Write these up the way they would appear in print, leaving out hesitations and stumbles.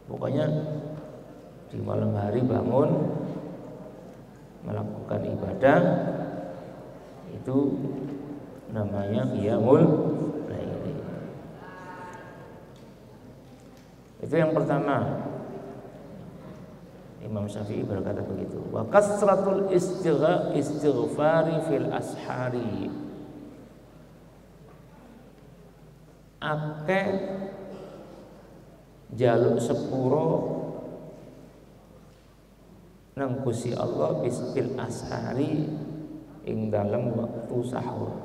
Pokoknya di malam hari bangun melakukan ibadah itu namanya qiyamul lail. Itu yang pertama. Imam Syafi'i berkata begitu. Wa kasratul istighfari fil ashari. Akeh jaluk sepuro nang Gusti Allah bil ashari ing dalam waktu sahur.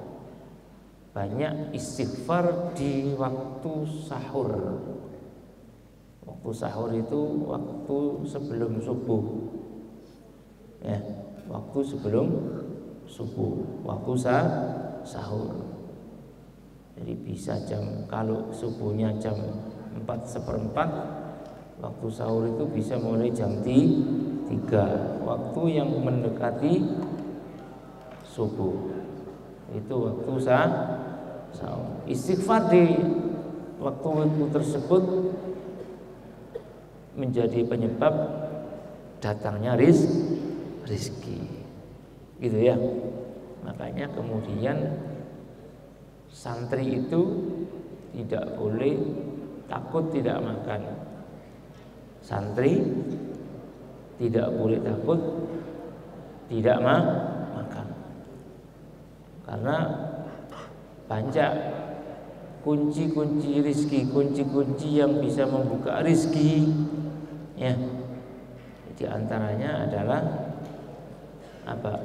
Banyak istighfar di waktu sahur. Waktu sahur itu waktu sebelum subuh. Ya, waktu sebelum subuh, waktu sahur. Jadi bisa kalau subuhnya jam 4:15, waktu sahur itu bisa mulai jam 3, waktu yang mendekati subuh. Itu waktu sahur. Istighfar di waktu tersebut menjadi penyebab datangnya rizki, gitu ya. Makanya kemudian santri itu tidak boleh takut tidak makan. Santri tidak boleh takut tidak makan, karena banyak kunci-kunci rizki, kunci-kunci yang bisa membuka rizki, ya. Di antaranya adalah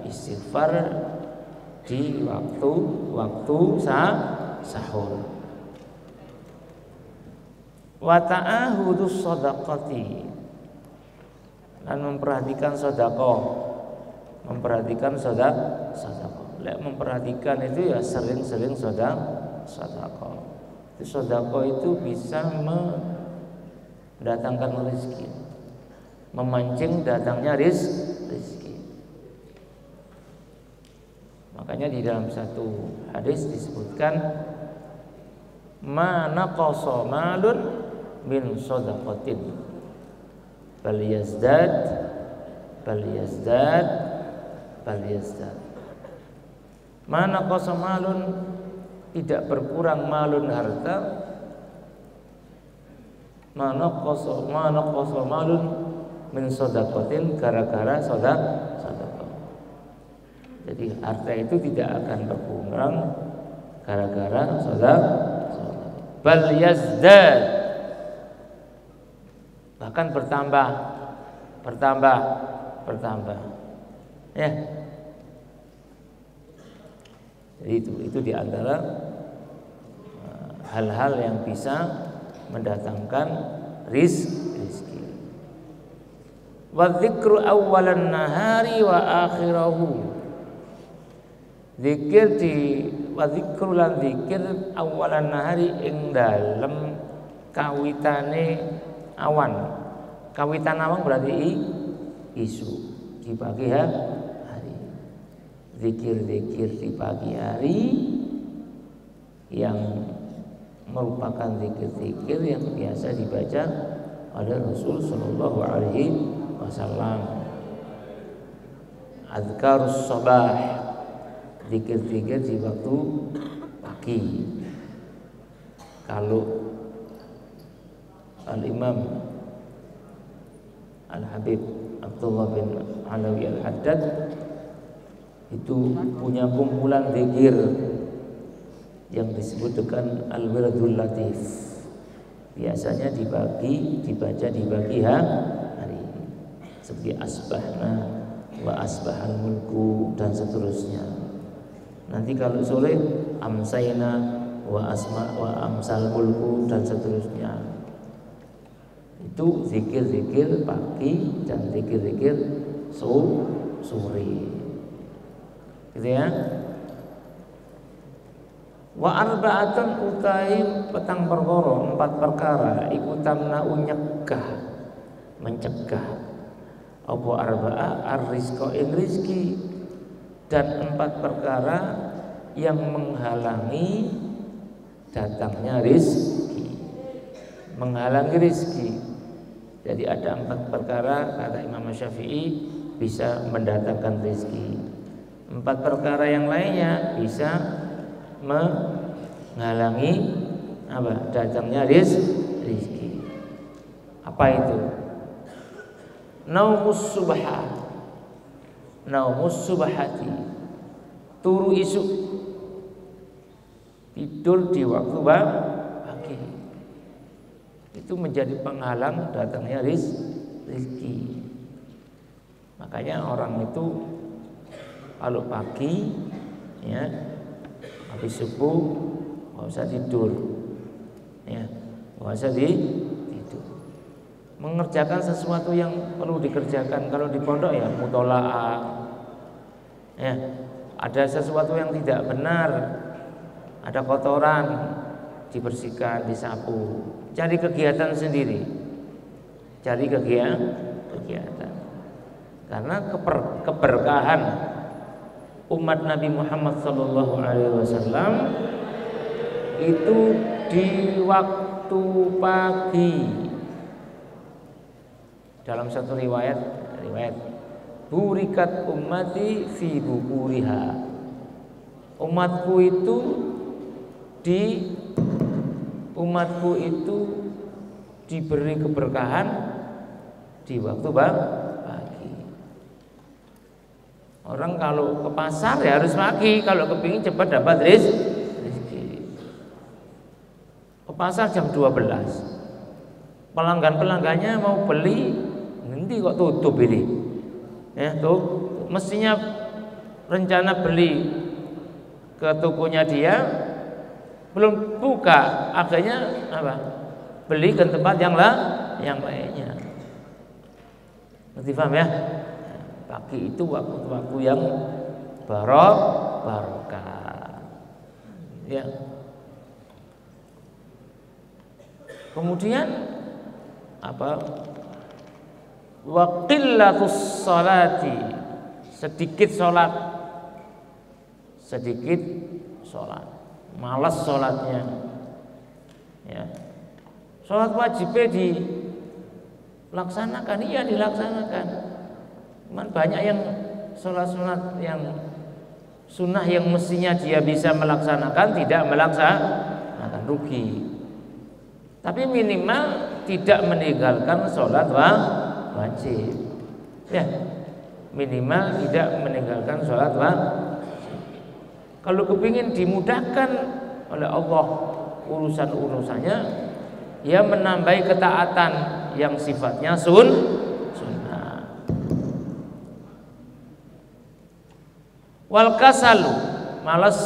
istighfar di waktu sahur. Wa ta'ahudus shadaqati, dan memperhatikan sedekah. Memperhatikan sedekah. Memperhatikan itu ya sering-sering sedekah. Sedekah itu bisa mendatangkan rezeki, memancing datangnya rezeki. Makanya di dalam satu hadis disebutkan ma naqasa malun min shadaqatin bal yazdad ma naqasa malun, tidak berkurang malun harta, ma naqasa malun min shadaqatin, gara-gara sedekah. Jadi harta itu tidak akan berkurang gara-gara sedekah, bal yazdad, bahkan bertambah. Ya. Jadi itu di antara hal-hal yang bisa mendatangkan rizki. Wa dzikru awwalan nahari wa akhirahu. Zikir wa dzikru lan zikir awalan nahari ing dalem kawitane awan. Kawitan awan berarti isu di pagi hari. Zikir-zikir di pagi hari yang merupakan zikir-zikir yang biasa dibaca oleh Rasul sallallahu alaihi wasallam. Azkarus sabah, zikir-zikir di waktu pagi. Kalau Al-Imam Al-Habib Abdullah bin Alawi Al-Haddad itu punya kumpulan zikir yang disebut dengan Al-Wirdul Latif. Biasanya dibaca di pagi hari, seperti asbahna wa asbahal mulku dan seterusnya. Nanti kalau sore amsayna wa amsal mulku dan seterusnya. Itu zikir-zikir pagi dan zikir-zikir sore. Gitu ya. Wa arba'atun utai petang perkara, 4 perkara iku tamna'u mencegah apa arba'ah ar-rizqa ing rizki, dan 4 perkara yang menghalangi datangnya rizki, menghalangi rizki. Jadi ada 4 perkara kata Imam Syafi'i bisa mendatangkan rezeki. 4 perkara yang lainnya bisa menghalangi datangnya rezeki. Apa itu? Naumus subhati, turu isu, tidur di waktu pagi, itu menjadi penghalang datangnya rezeki. Makanya orang itu kalau pagi ya habis subuh nggak usah tidur, ya nggak usah tidur, mengerjakan sesuatu yang perlu dikerjakan. Kalau di pondok ya mutolaah, ya ada sesuatu yang tidak benar, ada kotoran dibersihkan, disapu, cari kegiatan sendiri, cari kegiatan. Karena keberkahan umat Nabi Muhammad SAW itu di waktu pagi. Dalam satu riwayat burikat ummati fi bukuriha, umatku itu diberi keberkahan di waktu pagi. Orang kalau ke pasar ya harus pagi kalau kepingin cepat dapat rezeki. Ke pasar jam 12, pelanggannya mau beli, nanti kok tutup ini, ya tuh mestinya rencana beli ke tokonya dia belum buka, akhirnya beli ke tempat yang lainnya. Ngerti paham ya? Pagi itu waktu yang barokah. Ya. Kemudian wa qillatus sholati, sedikit sholat, malas sholatnya. Ya. Sholat wajibnya dilaksanakan, iya dilaksanakan. Cuman banyak yang sholat yang sunnah yang mestinya dia bisa melaksanakan tidak melaksanakan, rugi. Tapi minimal tidak meninggalkan sholat wajib. Ya, minimal tidak meninggalkan sholat wajib. Kalau kepingin dimudahkan oleh Allah urusan-urusannya, ya menambahi ketaatan yang sifatnya sunnah. Wal kasalu, malas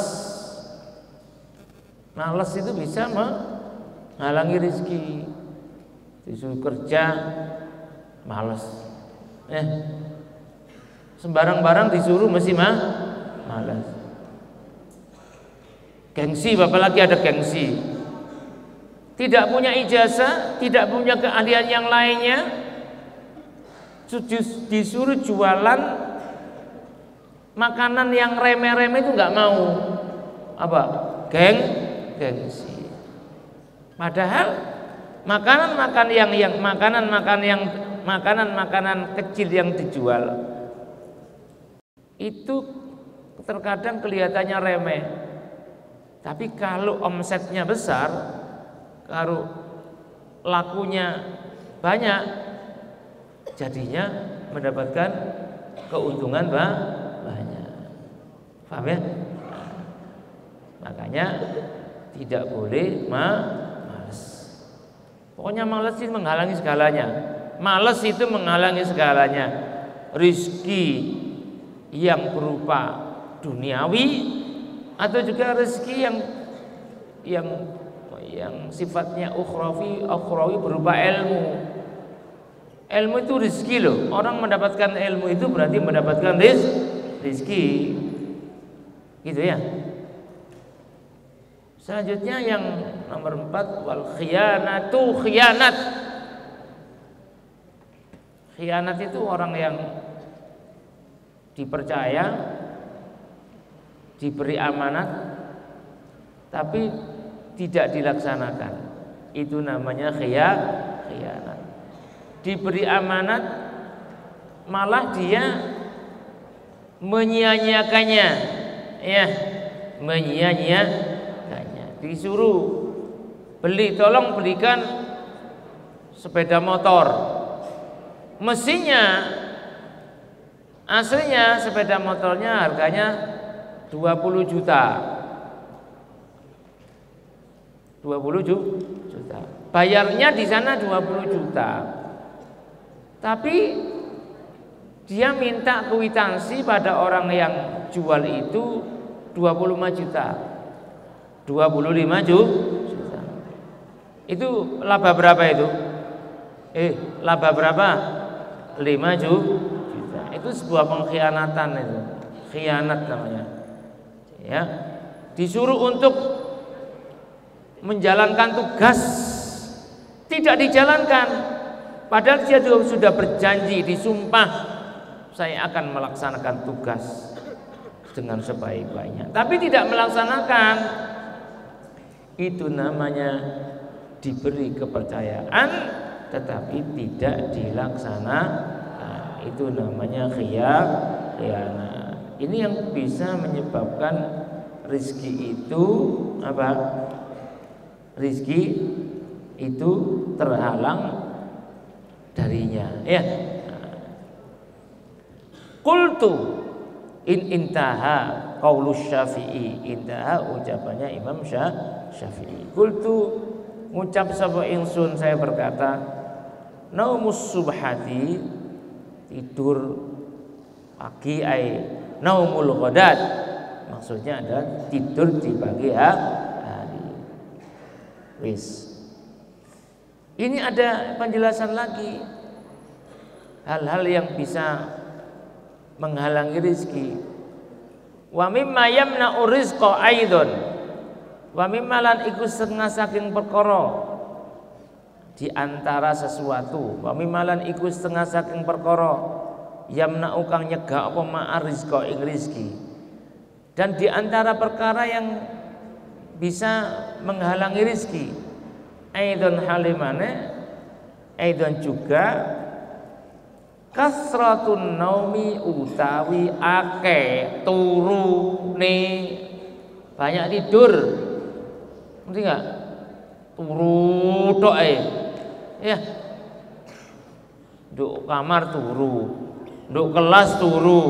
itu bisa menghalangi rezeki. Disuruh kerja malas, sembarang barang disuruh mesti malas. Gengsi, apalagi ada gengsi. Tidak punya ijazah, tidak punya keahlian yang lainnya, disuruh jualan makanan yang remeh-remeh itu nggak mau, gengsi. Padahal makanan kecil yang dijual itu terkadang kelihatannya remeh, tapi kalau omsetnya besar, kalau lakunya banyak, jadinya mendapatkan keuntungan banyak. Paham ya? Makanya tidak boleh malas. Pokoknya malas itu menghalangi segalanya. Malas itu menghalangi segalanya. Rizki yang berupa duniawi atau juga rezeki yang sifatnya ukhrawi berupa ilmu. Ilmu itu rezeki loh. Orang mendapatkan ilmu itu berarti mendapatkan rezeki. Gitu ya. Selanjutnya yang nomor 4, wal khiyanatu, khianat. Khianat itu orang yang dipercaya, diberi amanat tapi tidak dilaksanakan. Itu namanya khianat. diberi amanat malah dia menyia-nyiakannya, ya, menyia-nyiakannya. Disuruh beli, tolong belikan sepeda motor, mesinnya aslinya sepeda motornya harganya 20 juta, 20 juta, bayarnya di sana 20 juta, tapi dia minta kwitansi pada orang yang jual itu 25 juta. 25 juta. Itu laba berapa itu? Laba berapa? 5 juta. Itu sebuah pengkhianatan itu. Khianat namanya. Ya. Disuruh untuk menjalankan tugas, tidak dijalankan. Padahal dia juga sudah berjanji, disumpah, saya akan melaksanakan tugas dengan sebaik-baiknya, tapi tidak melaksanakan. Itu namanya diberi kepercayaan tetapi tidak dilaksanakan. Itu namanya khianat. Ini yang bisa menyebabkan rizki itu apa? Rizki itu terhalang darinya, ya. Qultu in intaha qaulu Syafi'i, intaha ucapannya Imam Syafi'i. Qultu ngucap sapa ingsun, saya berkata, naumus subhati, tidur pagi, ai naumul ghadat, maksudnya adalah tidur di pagi hari. Wis. Ini ada penjelasan lagi hal-hal yang bisa menghalangi rizki. Wa mimma yamna'u rizqa aidon, wa mimma lan iku setengah saking perkara di antara sesuatu, wa mimma lan iku setengah saking perkara yamna'u kang nyegah apa ma'a rizqa ing rizki. Dan di antara perkara yang bisa menghalangi rizki, aidon halimane, aidon juga kasratun naumi utawi akeh turu nih, banyak tidur, ngerti nggak? Turu tok ya, duk kamar turu, duk kelas turu,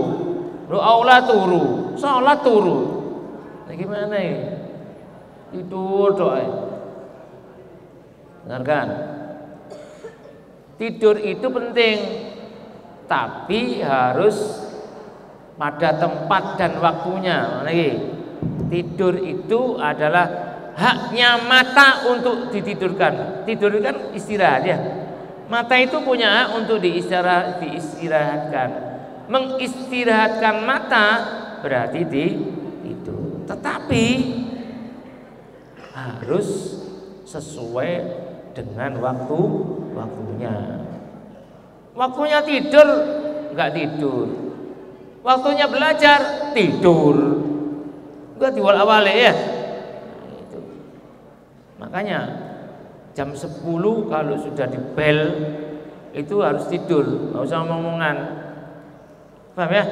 duk aula turu, sholat turu, nah gimana ya? Tidur tok dengarkan, tidur itu penting, tapi harus pada tempat dan waktunya. Lagi, tidur itu adalah haknya mata untuk ditidurkan. Tidur kan istirahat ya. Mata itu punya hak untuk diistirahatkan. Mengistirahatkan mata berarti tidur. Tetapi harus sesuai dengan waktunya. Waktunya tidur enggak tidur, waktunya belajar tidur, enggak diwal-awale ya. Itu. Makanya jam 10 kalau sudah dibel itu harus tidur, enggak usah omongan. Paham ya?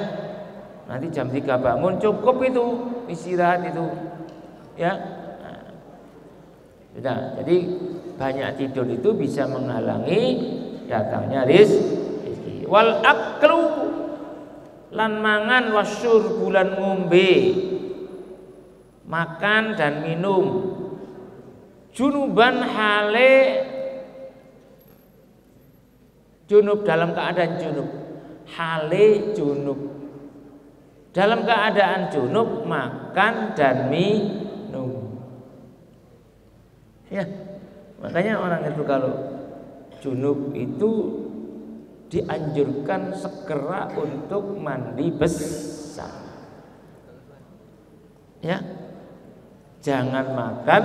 Nanti jam 3 bangun, cukup itu istirahat itu. Ya. Sudah, jadi banyak tidur itu bisa menghalangi datangnya rizki. Wal aklu lan mangan, wasyur bulan ngombe, makan dan minum, junuban hale junub, dalam keadaan junub, hale junub, dalam keadaan junub makan dan minum. Ya, makanya orang itu kalau junub itu dianjurkan segera untuk mandi besar. Ya, jangan makan,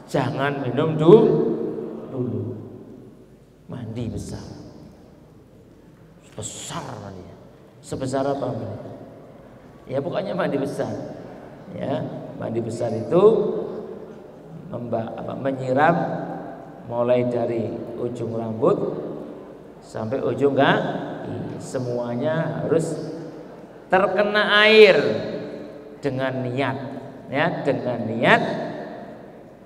jangan minum dulu, mandi besar. Besar mandinya. Sebesar apa mandinya? Ya pokoknya mandi besar. Ya, mandi besar itu menyiram mulai dari ujung rambut sampai ujung kaki. Semuanya harus terkena air dengan niat, ya, dengan niat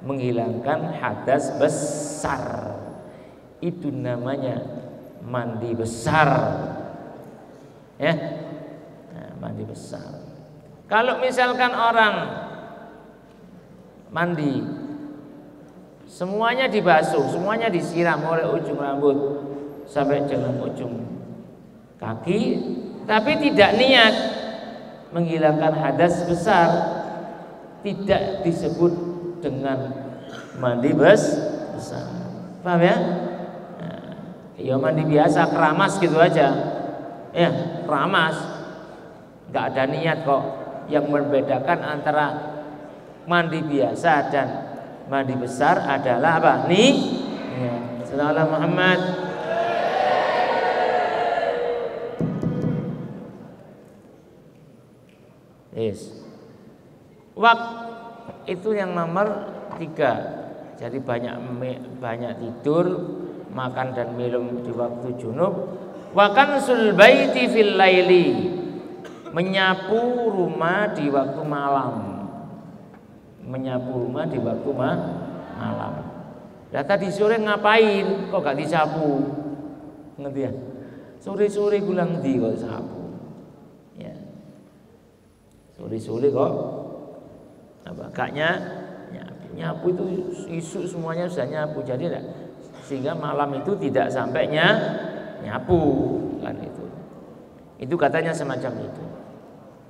menghilangkan hadas besar. Itu namanya mandi besar, ya, nah, mandi besar. Kalau misalkan orang mandi semuanya dibasuh, semuanya disiram oleh ujung rambut sampai dengan ujung kaki, tapi tidak niat menghilangkan hadas besar, tidak disebut dengan mandi besar. Paham ya? Nah, ya mandi biasa, keramas gitu aja, ya, keramas, nggak ada niat kok. Yang membedakan antara mandi biasa dan mandi besar adalah apa? Ya. Sallallahu Muhammad. Yes. Itu yang nomor 3. Jadi banyak tidur, makan dan minum di waktu junub. Wa kansul baiti fil laili, menyapu rumah di waktu malam. Menyapu rumah di waktu malam. Lah tadi sore ngapain kok gak disapu? Ngerti ya? Sore-sore pulang di kok sapu. Ya. Sore-sore kok apa? Gak nyapu itu isu semuanya sudah nyapu, jadi enggak, sehingga malam itu tidak sampai nyapu kan itu. Itu katanya semacam itu.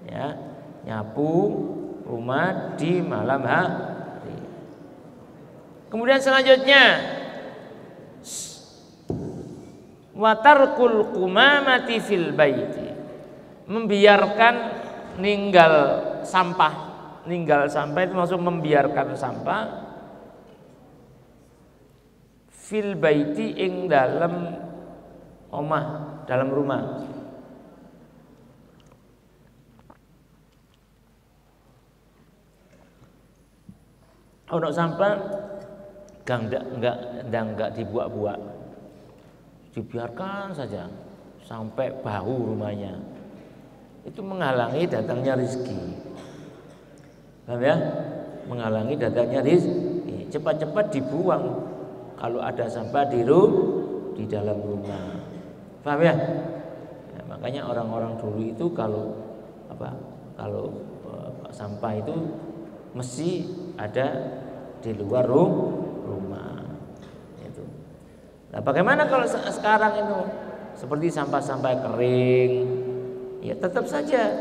Ya, nyapu rumah di malam hari. Kemudian selanjutnya watarkul qumamati fil baiti, membiarkan ninggal sampah itu maksud membiarkan sampah fil baiti ing dalam omah, dalam rumah. Ono sampah enggak dibuak-buak, dibiarkan saja sampai bau rumahnya. Itu menghalangi datangnya rezeki. Paham ya? Menghalangi datangnya rezeki. Cepat-cepat dibuang kalau ada sampah di dalam rumah. Paham ya? Nah, makanya orang-orang dulu itu kalau sampah itu mesti ada di luar rumah. Itu. Nah, bagaimana kalau sekarang itu seperti sampah-sampah kering? Ya tetap saja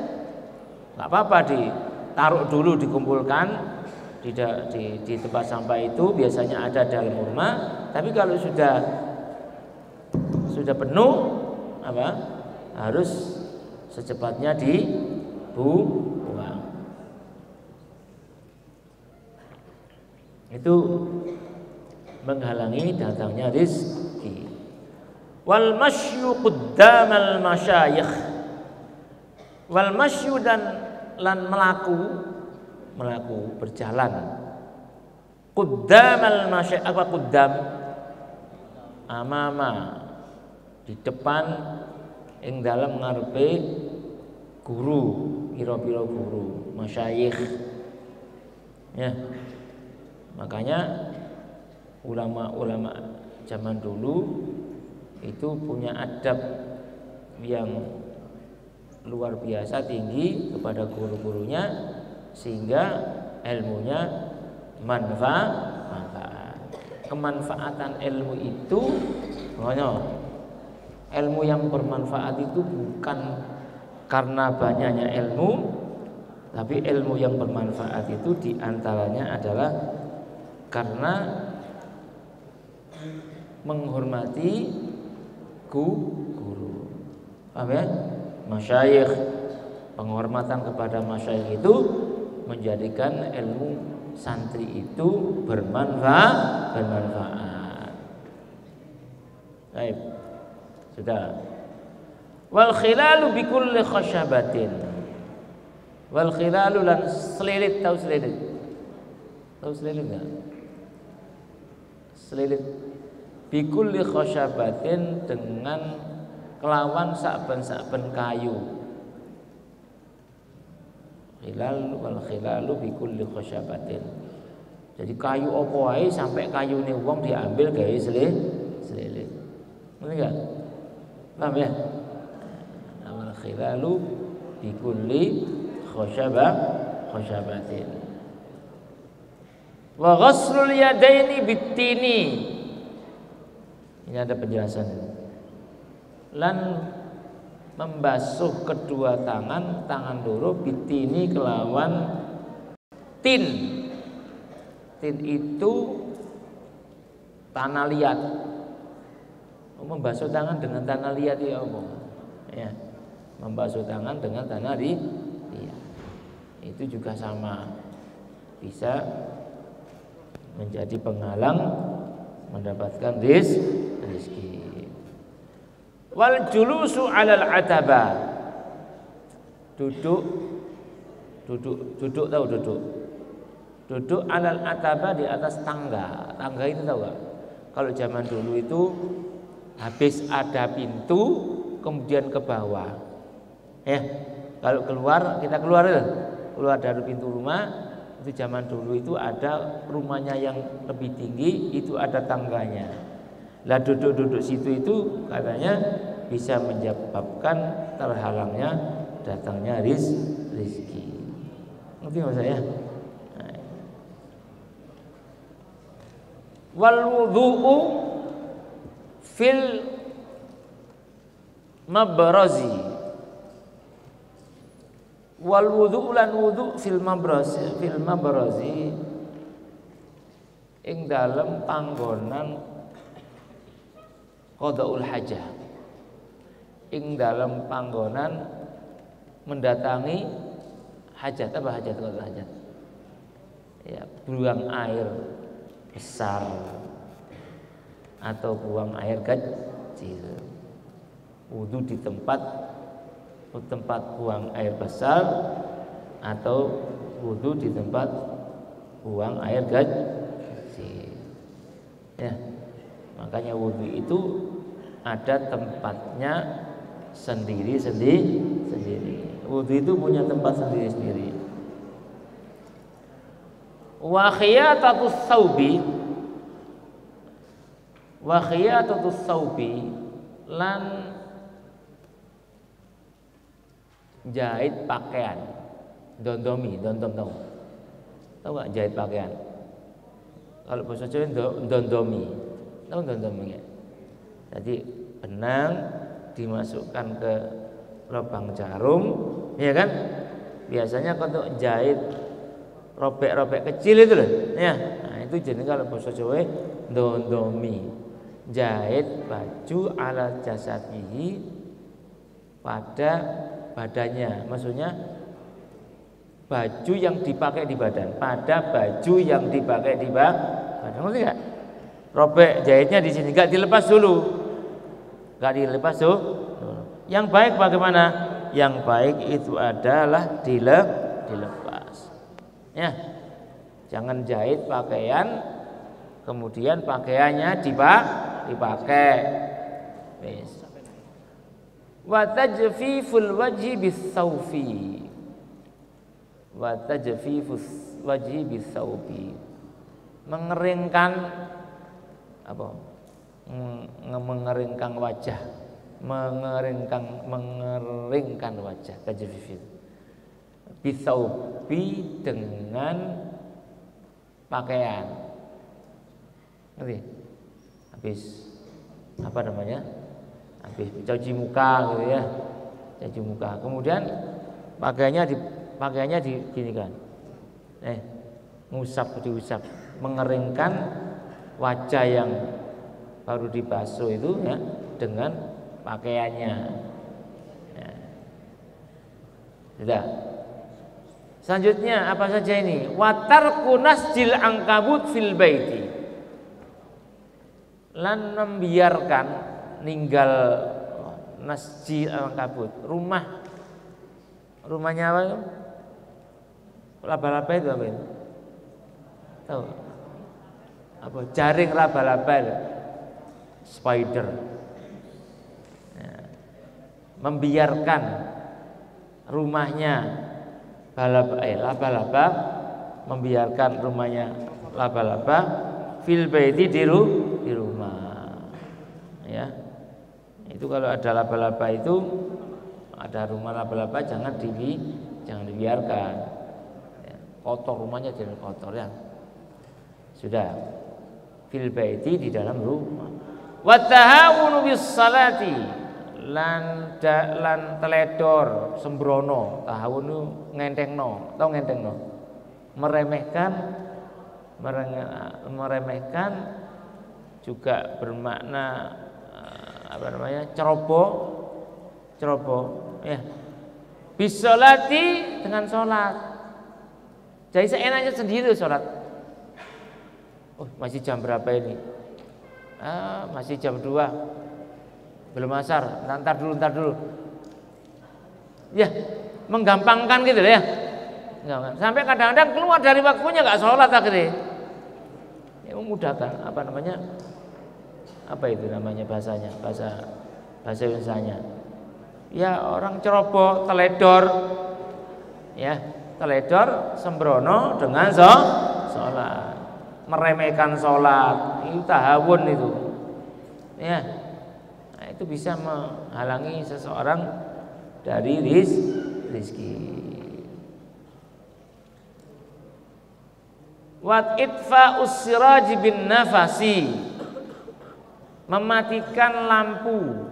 nggak apa-apa, ditaruh dulu, dikumpulkan di tempat sampah itu, biasanya ada dalam rumah. Tapi kalau sudah penuh, harus secepatnya dibuang. Itu menghalangi datangnya rezeki. Wal masyu quddamal masyayikh, wal masyu dan melaku berjalan. Quddamal masyayikh, apa quddam? Amama, di depan, ing dalam ngarepe guru, pira-pira guru, masyayikh. Ya. Makanya ulama-ulama zaman dulu itu punya adab yang luar biasa tinggi kepada guru-gurunya, sehingga ilmunya manfaat. Kemanfaatan ilmu itu, ilmu yang bermanfaat itu bukan karena banyaknya ilmu, tapi ilmu yang bermanfaat itu diantaranya adalah karena menghormati guru. Paham ya? Masyayikh, penghormatan kepada masyayikh itu menjadikan ilmu santri itu bermanfaat. Baik. Sudah. Wal khilalu bi kulli khashabatin. Wal khilalu lan selilit, tahu selilit? Tahu selilit enggak? Selilit. bikulli khasyabatin dengan kelawan saben-saben kayu. Khilal wal khilalu bikulli khasyabatin. Jadi kayu opo wae sampai kayune wong diambil gawe selilin. Ngerti enggak? Paham ya? Wal khilalu bikulli khasyabatin. Wa ghaslul yadaini bittini. Ini ada penjelasan. Lan membasuh kedua tangan loro bitini kelawan tin. Tin itu tanah liat. Membasuh tangan dengan tanah liat ya Allah. Ya. Membasuh tangan dengan tanah liat. Itu juga sama. Bisa menjadi penghalang mendapatkan rezeki. Wal julusu 'alal ataba. Duduk tahu duduk. Duduk 'alal ataba di atas tangga. Tangga itu tahu enggak? Kalau zaman dulu itu habis ada pintu kemudian ke bawah. Kalau kita keluar dari pintu rumah. Itu zaman dulu itu ada rumahnya yang lebih tinggi, itu ada tangganya. Lah duduk situ itu katanya bisa menyebabkan terhalangnya datangnya rezeki. Ngerti enggak saya? Wal wudhu'u fil mabrazi. Wal wudhu lan wudhu fil mabrazi ing dalem panggonan qadaul hajah, ing dalem panggonan mendatangi hajat. Apa hajat? Qadaul hajat ya, buang air besar atau buang air kecil. Wudhu di tempat buang air besar atau wudhu di tempat buang air kecil. Ya, makanya wudhu itu ada tempatnya sendiri. Wudhu itu punya tempat sendiri. Wa khiyatatus saubi lan jahit pakaian. Dondom tahu nggak jahit pakaian? Kalau bahasa Jawa dondomi, tahu dondomi ya? Jadi benang dimasukkan ke lubang jarum, ya kan? Biasanya untuk jahit robek-robek kecil itu loh, ya. Nah, itu jenis kalau bahasa Jawa dondomi, jahit baju ala jasadihi pada badannya, maksudnya baju yang dipakai di badan, pada baju yang dipakai di badan. Ngerti enggak? Robek jahitnya di sini enggak dilepas dulu. Yang baik bagaimana? Yang baik itu adalah dilepas. Ya. Jangan jahit pakaian kemudian pakaiannya dipakai. Wis. Wa tajfiful wajhi bis-saufi. Mengeringkan apa? Mengeringkan wajah. Mengeringkan wajah. Tajfif. Bisaubi dengan pakaian. Ngerti? Habis apa namanya? Habis cuci muka gitu ya, cuci muka. Kemudian pakaiannya diginikan, diusap, mengeringkan wajah yang baru dibasuh itu ya dengan pakaiannya. Ya. Sudah. Selanjutnya apa saja ini? Watarku nasjil angkabut fil baiti. Lan membiarkan ninggal nasjil angkabut, rumahnya apa itu? Laba-laba itu apa itu? Tahu? Apa jaring laba-laba itu? spider. Membiarkan rumahnya laba-laba, membiarkan rumahnya laba-laba fil baiti di rumah. Ya. Itu kalau ada laba-laba itu, ada rumah laba-laba jangan dibiarkan. Ya. Kotor rumahnya, jangan kotor ya. Sudah. Fil baiti di dalam rumah. Wa tahawunu bis salati, lan teledor sembrono. Tahawunu ngentengno, tau ngentengno. Meremehkan juga bermakna ceroboh ya. Bisolati, dengan sholat. Jadi seenaknya sendiri sholat. Oh, masih jam berapa ini? Masih jam 2. Belum asar. Ntar dulu. Ya, menggampangkan gitu ya. Sampai kadang-kadang keluar dari waktunya nggak sholat akhirnya. Ya, memudahkan apa itu namanya bahasanya, bahasa Indonesianya. Ya, orang ceroboh, teledor. Ya, teledor sembrono dengan sholat. Meremehkan sholat, itu tahawun itu. Ya. Nah, itu bisa menghalangi seseorang dari rizki. Wat itfa'us siraj bin nafasi, mematikan lampu.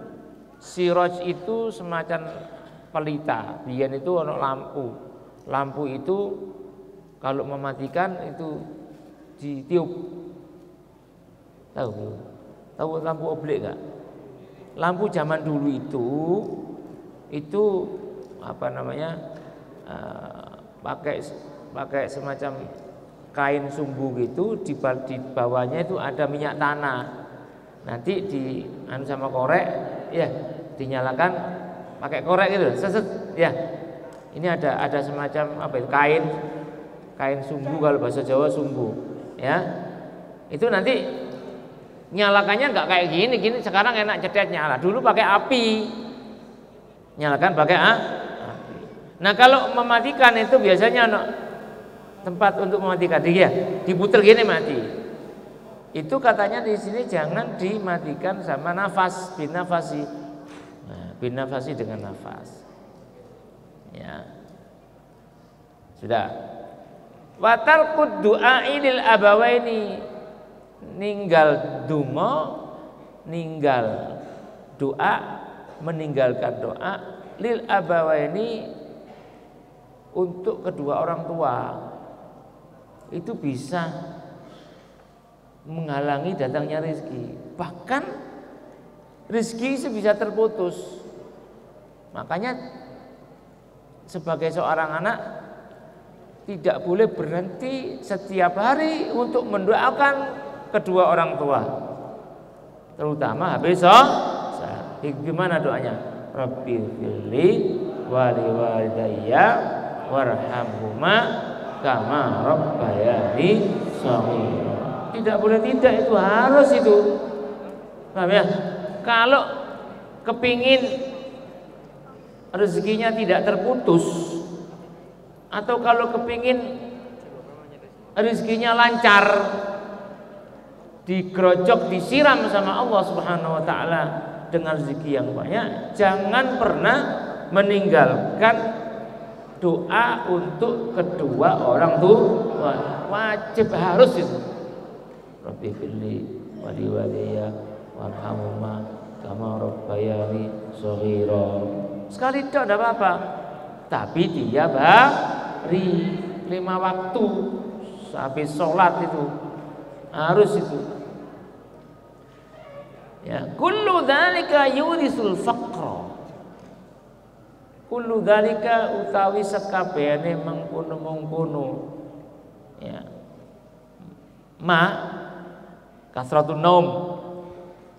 Siraj itu semacam pelita. Biyen itu ono lampu. Lampu itu kalau mematikan itu ditiup. Tahu lampu oblek enggak? Lampu zaman dulu itu apa namanya? Pakai semacam kain sumbu gitu, di bawahnya itu ada minyak tanah. Nanti sama korek, ya dinyalakan pakai korek gitu, seset, ya. Ini ada semacam apa itu, kain sumbu, kalau bahasa Jawa sumbu, ya. Itu nanti nyalakannya nggak kayak gini sekarang enak cedet nyala. Dulu pakai api, nyalakan pakai api. Nah kalau mematikan itu biasanya tempat untuk mematikan dia diputer gini mati. Itu katanya di sini jangan dimatikan sama nafas, binafasi. Nah, binafasi dengan nafas. Ya. Sudah. Wa tarkud du'ai lil abawaini, ninggal donga, ninggal doa, meninggalkan doa lil abawaini untuk kedua orang tua. Itu bisa menghalangi datangnya rezeki. Bahkan rezeki itu bisa terputus. Makanya sebagai seorang anak tidak boleh berhenti setiap hari untuk mendoakan kedua orang tua, terutama habis gimana doanya? Rabbi firli wali walidayya warhamhuma kama rabbayani shaghira. Tidak boleh tidak, itu harus itu. Paham ya? Kalau kepingin rezekinya tidak terputus, atau kalau kepingin rezekinya lancar, digerojok, disiram sama Allah Subhanahu wa taala dengan rezeki yang banyak, jangan pernah meninggalkan doa untuk kedua orang tua. Wajib, harus itu. Rabbi firli wa liwalidayya warhamhuma kama rabbayani shaghira. Sekali itu tidak apa-apa. Tapi tiap hari 5 waktu habis sholat itu harus itu. Ya, kullu dzalika yurisul faqra. Kullu dzalika utawi sakabehane mengkono-mengkono. Ya. Kasratun naum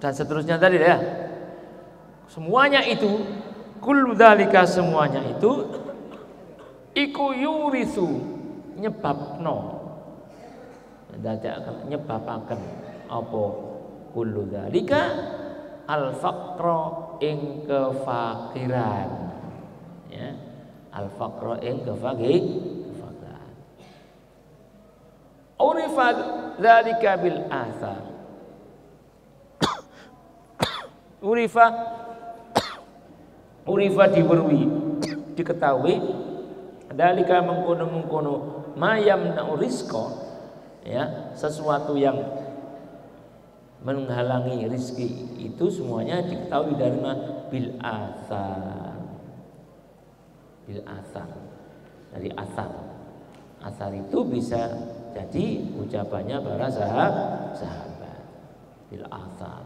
dan seterusnya tadi ya. Semuanya itu, kullu dzalika, semuanya itu iku yurisu, nyebabno, nyebabaken apa kullu dzalika al-faqra ing kefakiran, ya, al-faqra ing kefakiran. Urifa dzalika bil athar. Urifa diwerwi, diketahui dzalika mengkono-mengkono mayamna'u rizqa, ya, sesuatu yang menghalangi rizki itu semuanya diketahui dari bil athar. Bil athar, dari athar. Athar itu bisa jadi ucapannya para sahabat. Bil athar.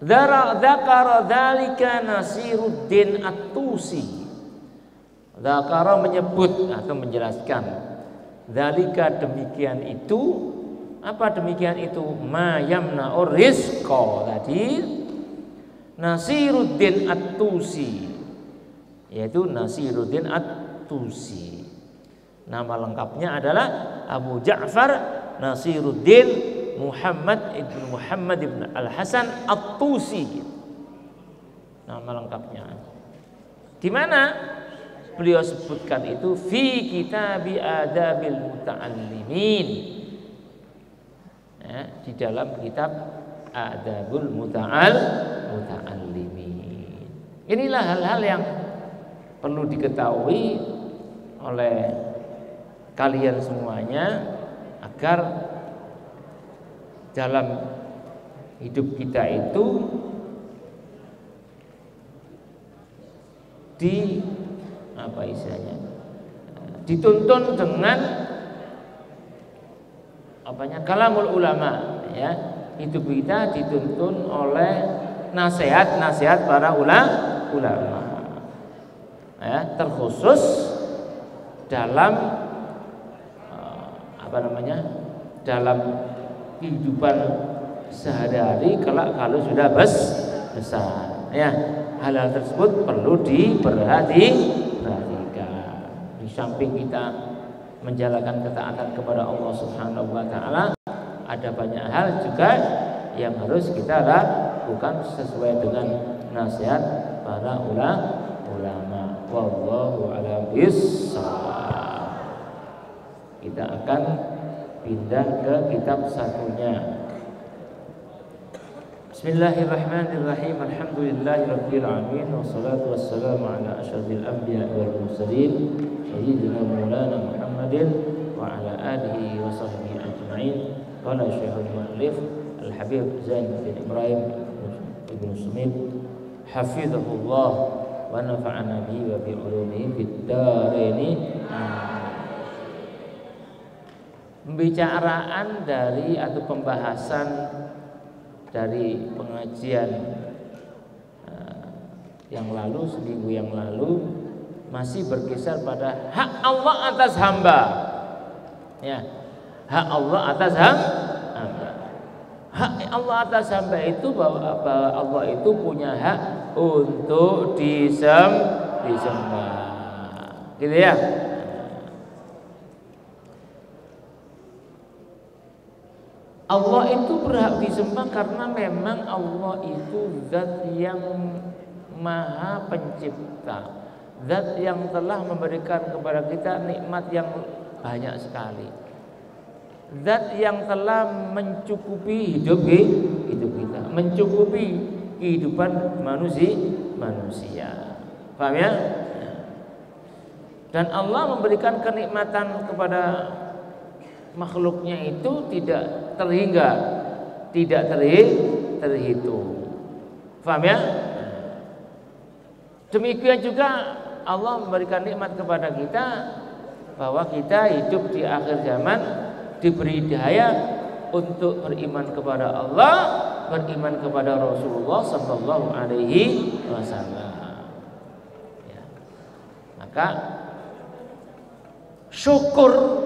Dzakara dzalika Nasiruddin At-Tusi. Dzakara menyebut atau menjelaskan. Dzalika demikian itu. Apa demikian itu? Ma yamna'ur rizqa tadi. Nasiruddin At-Tusi, yaitu Nasiruddin At-Tusi. Nama lengkapnya adalah Abu Ja'far Nasiruddin Muhammad ibn Al-Hasan At-Tusi. Nama lengkapnya. Di mana beliau sebutkan itu fi Kitabi Adabil Muta'allimin, ya, di dalam kitab Adabul Muta'allimin. Inilah hal-hal yang perlu diketahui oleh kalian semuanya agar dalam hidup kita itu dituntun dengan kalamul ulama, ya. Hidup kita dituntun oleh nasihat-nasihat para ulama, ya, terkhusus dalam dalam kehidupan sehari-hari kalau sudah besar, ya. Hal-hal tersebut perlu diperhatikan. Di samping kita menjalankan ketaatan kepada Allah Subhanahu wa taala, ada banyak hal juga yang harus kita lakukan sesuai dengan nasihat para ulama. Wallahu a'lam bishawab. Kita akan pindah ke kitab satunya. Bismillahirrahmanirrahim. Alhamdulillahirabbil alamin wassalatu wassalamu ala asyrafil anbiya'i wal mursalin sayyidina maulana Muhammadin wa ala alihi wa sahbihi ajma'in. Qala Syekhul Mu'allif Al-Habib Zain bin Ibrahim Ibn Sumit hafizahullah wa nafa'ana bihi wa bi ulumihi fid dharaini. Pembicaraan dari atau pembahasan dari pengajian yang lalu, seminggu yang lalu, masih berkisar pada hak Allah atas hamba, ya, hak Allah atas hamba. Hak Allah atas hamba itu bahwa Allah itu punya hak untuk disembah, gitu ya. Allah itu berhak disembah karena memang Allah itu zat yang maha pencipta, zat yang telah memberikan kepada kita nikmat yang banyak sekali, zat yang telah mencukupi hidup kita, mencukupi kehidupan manusia. Paham ya? Dan Allah memberikan kenikmatan kepada makhluknya itu tidak terhingga, tidak terhitung. Paham ya? Demikian juga Allah memberikan nikmat kepada kita bahwa kita hidup di akhir zaman diberi daya untuk beriman kepada Allah, beriman kepada Rasulullah sallallahu alaihi wasallam. Ya. Maka bersyukur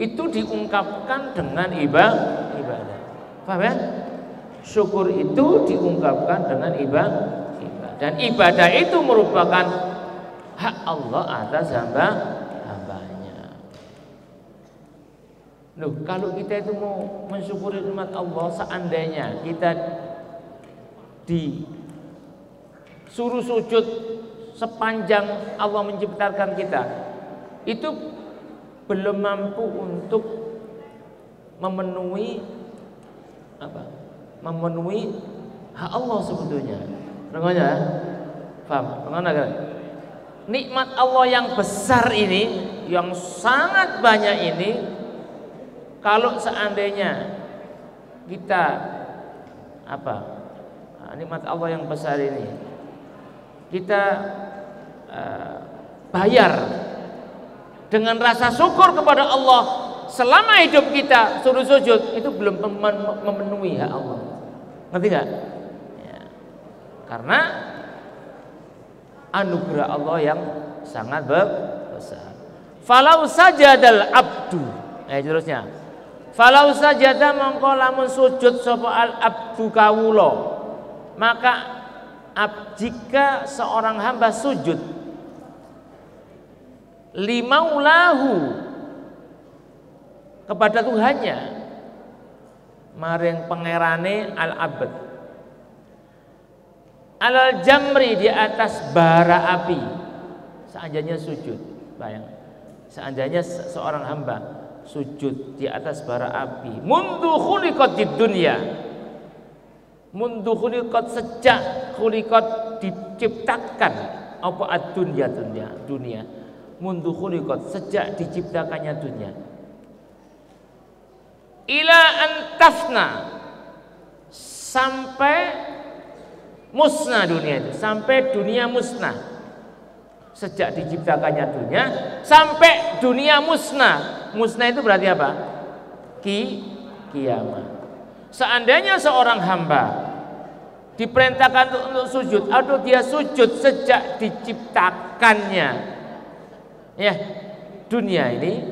itu diungkapkan dengan ibadah. Paham ya? Syukur itu diungkapkan dengan ibadah. Dan ibadah itu merupakan hak Allah atas hambanya. Loh, kalau kita itu mau mensyukuri nikmat Allah, seandainya kita disuruh sujud sepanjang Allah menciptakan kita, itu belum mampu untuk memenuhi apa? Memenuhi hak Allah sebetulnya. Dengarnya, paham? Dengar kan? Nikmat Allah yang besar ini, yang sangat banyak ini, kalau seandainya kita apa? Nikmat Allah yang besar ini kita bayar dengan rasa syukur kepada Allah selama hidup kita suruh sujud, itu belum memenuhi hak Allah. Ngerti gak? Ya. Karena anugerah Allah yang sangat besar. Falau sajadal abdu. Terusnya. Falau sajada mongko lamun sujud sapa al abdu kawula. Maka jika seorang hamba sujud limaulahu kepada Tuhannya, maring pangerane al abad alal jamri, di atas bara api, seandainya sujud, bayang, seandainya seorang hamba sujud di atas bara api, mundu khuliqat di dunia, mundu khuliqat, sejak khuliqat diciptakan, apa ad-dunya, dunia, mundu khuliqat, sejak diciptakannya dunia, ila antafna, sampai musnah dunia itu, sampai dunia musnah, sejak diciptakannya dunia sampai dunia musnah. Musnah itu berarti apa? Kiamat. Seandainya seorang hamba diperintahkan untuk sujud, atau dia sujud sejak diciptakannya ya dunia ini,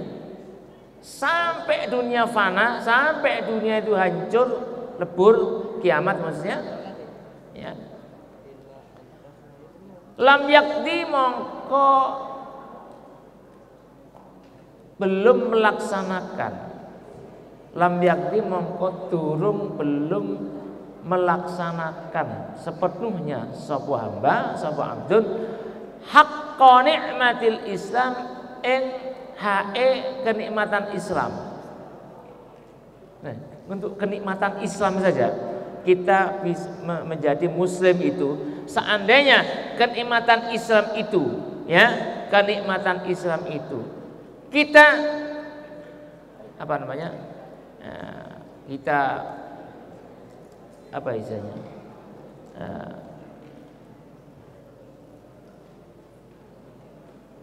sampai dunia fana, sampai dunia itu hancur, lebur, kiamat maksudnya ya, lam yakdi mongko belum melaksanakan, lam yakdi mongko turun belum melaksanakan sepenuhnya sapa hamba, sapa abdun, haqqa ni'matil Islam, ing hae kenikmatan Islam. Nah, untuk kenikmatan Islam saja kita bisa menjadi muslim itu, seandainya kenikmatan Islam itu ya, kenikmatan Islam itu kita apa namanya, kita apa istilahnya,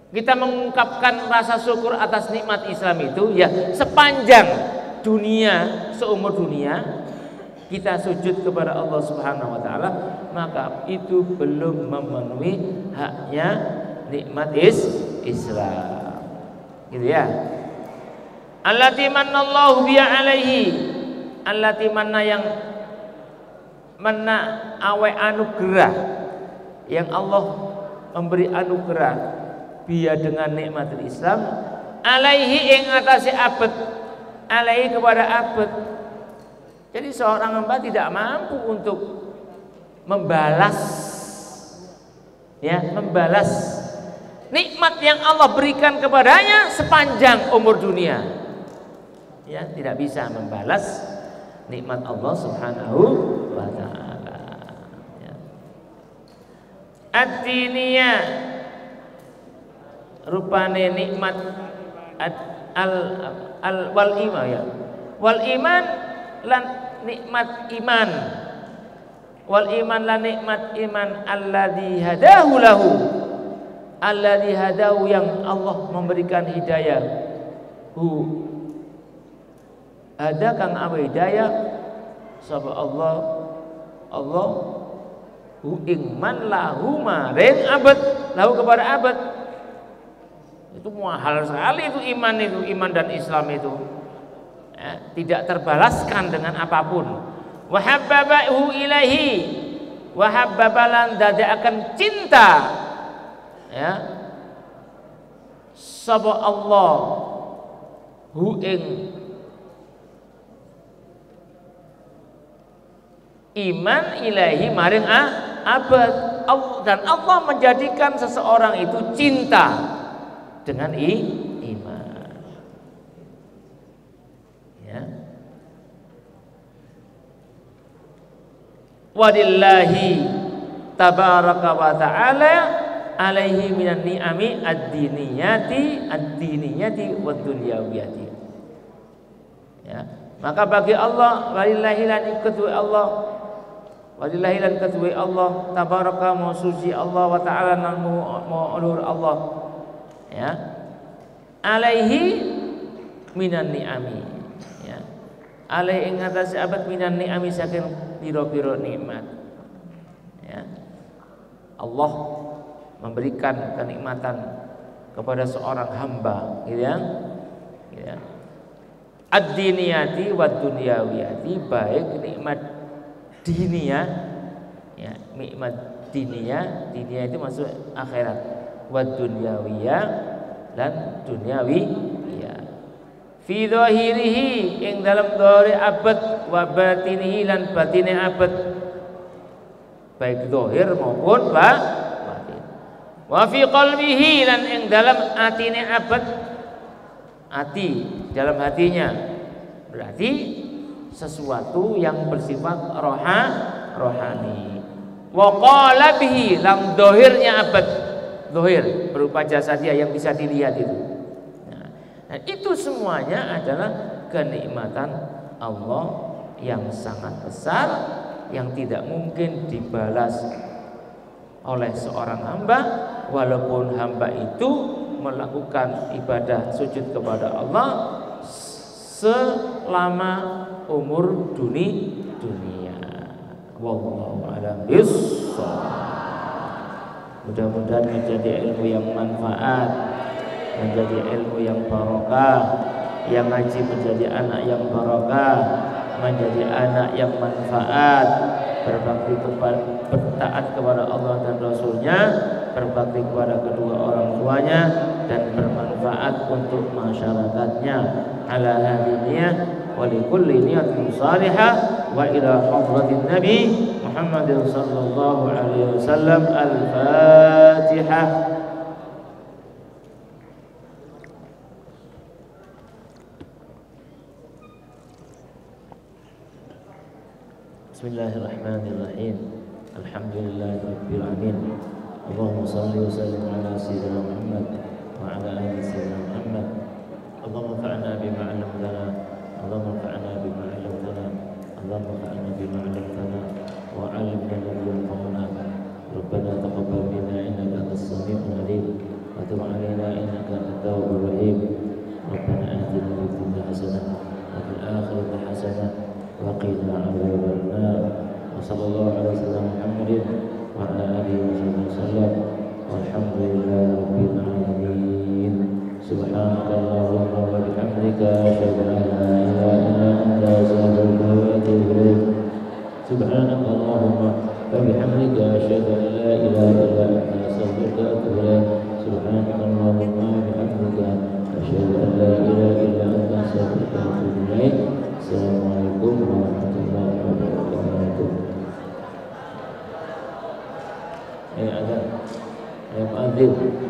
kita mengungkapkan rasa syukur atas nikmat Islam itu ya, sepanjang dunia, seumur dunia kita sujud kepada Allah Subhanahu wa taala, maka itu belum memenuhi haknya nikmat Islam. Gitu ya. Allati manallahu biya alaihi, allati manna, yang mana awe anugerah, yang Allah memberi anugerah biya dengan nikmatul Islam, alaihi ing atase abad, alaihi kepada abad. Jadi seorang hamba tidak mampu untuk membalas ya, membalas nikmat yang Allah berikan kepadanya sepanjang umur dunia. Ya, tidak bisa membalas nikmat Allah Subhanahu wa taala. Ya. Ad-diniyah, rupane nikmat wal iman ya. Wal iman lan nikmat iman, wal iman lan nikmat iman, alladzi hadahu lahu, alladzi hadahu, yang Allah memberikan hidayah, ada kang apa hidayah sapa Allah, Allah ing man lahu maring abad, lahu kepada abad. Itu mahal sekali itu iman dan Islam itu ya, tidak terbalaskan dengan apapun. Wa habbabahu ilaihi, wa habbabalan dadaaken cinta ya sapa Allah hu ing iman ilahi maring abad. Dan Allah menjadikan seseorang itu cinta dengan iman. Ya. Walillahi tabaraka wa ta'ala alaihi minan ni'ami ad-diniyati wad dunyawiyati. Ya, maka bagi Allah walillahi lan kedua Allah walillahi lan kedua Allah tabaraka mau suci Allah wa ta'ala nan mau ulur Allah. Ya. Alaihi minan ni'ami. Ya. Alaihi ing atase abad minan ni'ami saking pira-pira nikmat. Ya. Allah memberikan kenikmatan kepada seorang hamba, gitu ya. Ya. Ad-diniyati wa dunyawiyati, baik nikmat diniyah, ya, nikmat diniyah itu masuk akhirat, wa dunyawiyah dan duniawi, ya. Fi dhahirihi ing dalam dhahir abad, wa batinihi lan batine abad, baik zahir maupun batin. Wa fi qalbihi lan ing dalam atine abad, hati dalam hatinya, berarti sesuatu yang bersifat rohani. Wa qalbihi lam zahirnya abad, zahir berupa jasad dia yang bisa dilihat itu. Nah, itu semuanya adalah kenikmatan Allah yang sangat besar, yang tidak mungkin dibalas oleh seorang hamba, walaupun hamba itu melakukan ibadah sujud kepada Allah selama umur dunia. Wallahu a'lam bishawab. Mudah-mudahan menjadi ilmu yang manfaat, menjadi ilmu yang barokah, yang ngaji menjadi anak yang barokah, menjadi anak yang manfaat, berbakti kepada, bertaat kepada Allah dan Rasulnya, berbakti kepada kedua orang tuanya, dan bermanfaat untuk masyarakatnya. Ala hadiniyah wa likulli niyatin salihah wa ila hadratin Nabi Muhammadin sallallahu alaihi wasallam. Al-Fatihah. Bismillahirrahmanirrahim. Alhamdulillahirabbil alamin. Allahumma shalli wa sallim ala sayyidina Muhammad wa ala ali sayyidina Muhammad. Allahumma fa'na bima 'allamtana, Allahumma fa'na bima 'allamtana, Allahumma fa'na bima 'allamtana wa 'allimna alladhi yanfa'una. Rabbana taqabbal minna innaka antas samiul 'alim wa tub 'alaina innaka antat tawwabur rahim. Rabbana atina fid dunya hasanah wa fil akhirati hasanah wa qina 'adzaban nar. Wa sallallahu alaihi wasallam Muhammadin wa ala alihi wasallam. Walhamdulillahi rabbil alamin. Subhanakallahumma wa bihamdika asyhadu an la ilaha illa anta astaghfiruka wa atubu ilaik. Subhanakallahumma wa bihamdika asyhadu an la ilaha illa anta astaghfiruka wa atubu ilaik. Subhanakallahumma wa bihamdika asyhadu an la ilaha illa anta astaghfiruka wa atubu ilaik. Assalamualaikum warahmatullahi wabarakatuh. Ada yang muadzin.